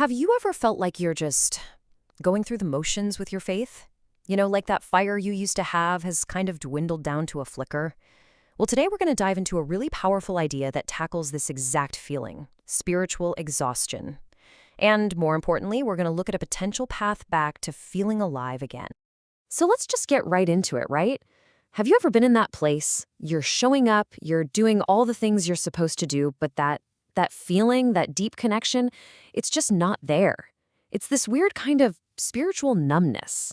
Have you ever felt like you're just going through the motions with your faith? Like that fire you used to have has kind of dwindled down to a flicker? Well, today we're going to dive into a really powerful idea that tackles this exact feeling, spiritual exhaustion. And more importantly, we're going to look at a potential path back to feeling alive again. So let's just get right into it, right? Have you ever been in that place? You're showing up, you're doing all the things you're supposed to do, but that feeling, that deep connection, it's just not there. It's this weird kind of spiritual numbness.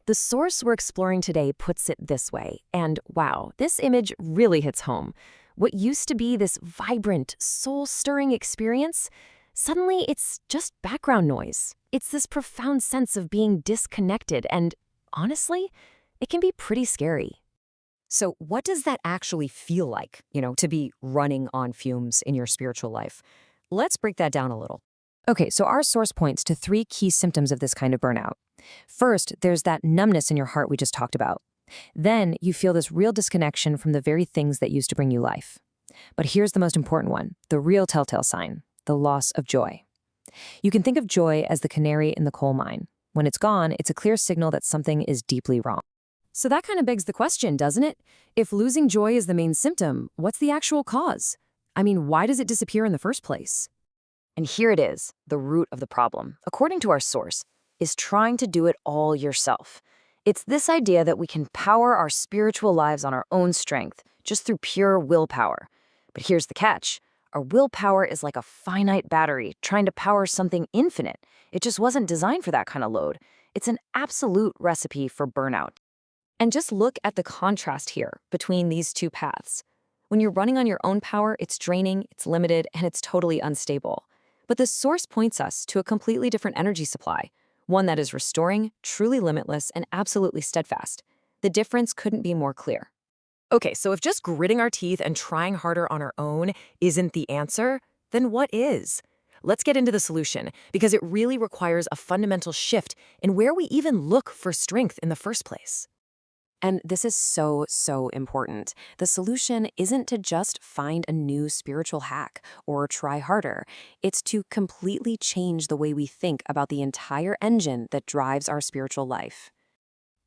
The source we're exploring today puts it this way, and wow, this image really hits home. What used to be this vibrant, soul-stirring experience, suddenly it's just background noise. It's this profound sense of being disconnected, and honestly, it can be pretty scary. So what does that actually feel like, to be running on fumes in your spiritual life? Let's break that down a little. Okay, so our source points to 3 key symptoms of this kind of burnout. First, there's that numbness in your heart we just talked about. Then you feel this real disconnection from the very things that used to bring you life. But here's the most important one, the real telltale sign, the loss of joy. You can think of joy as the canary in the coal mine. When it's gone, it's a clear signal that something is deeply wrong. So that kind of begs the question, doesn't it? If losing joy is the main symptom, what's the actual cause? I mean, why does it disappear in the first place? And here it is, the root of the problem, according to our source, is trying to do it all yourself. It's this idea that we can power our spiritual lives on our own strength, just through pure willpower. But here's the catch. Our willpower is like a finite battery trying to power something infinite. It just wasn't designed for that kind of load. It's an absolute recipe for burnout. And just look at the contrast here between these two paths. When you're running on your own power, it's draining, it's limited, and it's totally unstable. But the source points us to a completely different energy supply, one that is restoring, truly limitless, and absolutely steadfast. The difference couldn't be more clear. Okay, so if just gritting our teeth and trying harder on our own isn't the answer, then what is? Let's get into the solution, because it really requires a fundamental shift in where we even look for strength in the first place. And this is so important. The solution isn't to just find a new spiritual hack or try harder. It's to completely change the way we think about the entire engine that drives our spiritual life.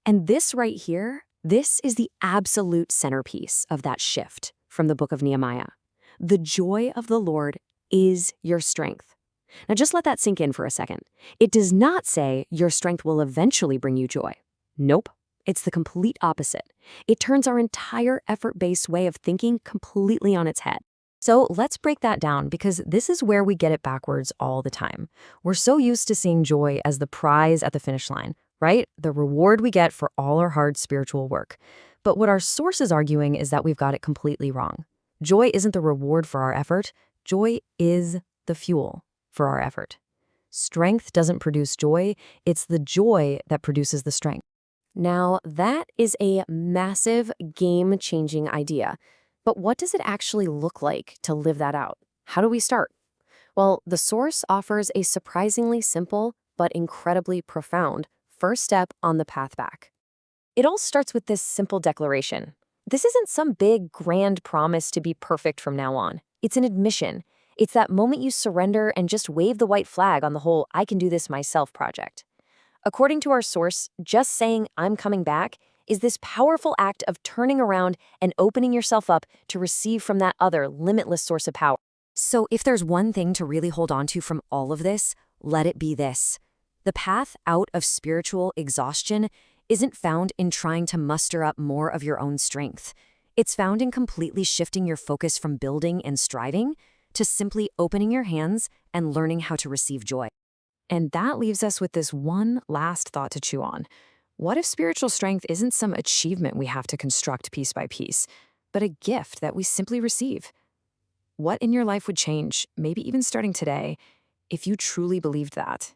And this right here, this is the absolute centerpiece of that shift from the book of Nehemiah. The joy of the Lord is your strength. Now just let that sink in for a second. It does not say your strength will eventually bring you joy. Nope. It's the complete opposite. It turns our entire effort-based way of thinking completely on its head. So let's break that down, because this is where we get it backwards all the time. We're so used to seeing joy as the prize at the finish line, right? The reward we get for all our hard spiritual work. But what our source is arguing is that we've got it completely wrong. Joy isn't the reward for our effort. Joy is the fuel for our effort. Strength doesn't produce joy. It's the joy that produces the strength. Now, that is a massive, game-changing idea. But what does it actually look like to live that out? How do we start? Well, the source offers a surprisingly simple but incredibly profound first step on the path back. It all starts with this simple declaration. This isn't some big, grand promise to be perfect from now on. It's an admission. It's that moment you surrender and just wave the white flag on the whole "I can do this myself" project. According to our source, just saying "I'm coming back" is this powerful act of turning around and opening yourself up to receive from that other limitless source of power. So if there's one thing to really hold on to from all of this, let it be this. The path out of spiritual exhaustion isn't found in trying to muster up more of your own strength. It's found in completely shifting your focus from building and striving to simply opening your hands and learning how to receive joy. And that leaves us with this one last thought to chew on. What if spiritual strength isn't some achievement we have to construct piece by piece, but a gift that we simply receive? What in your life would change, maybe even starting today, if you truly believed that?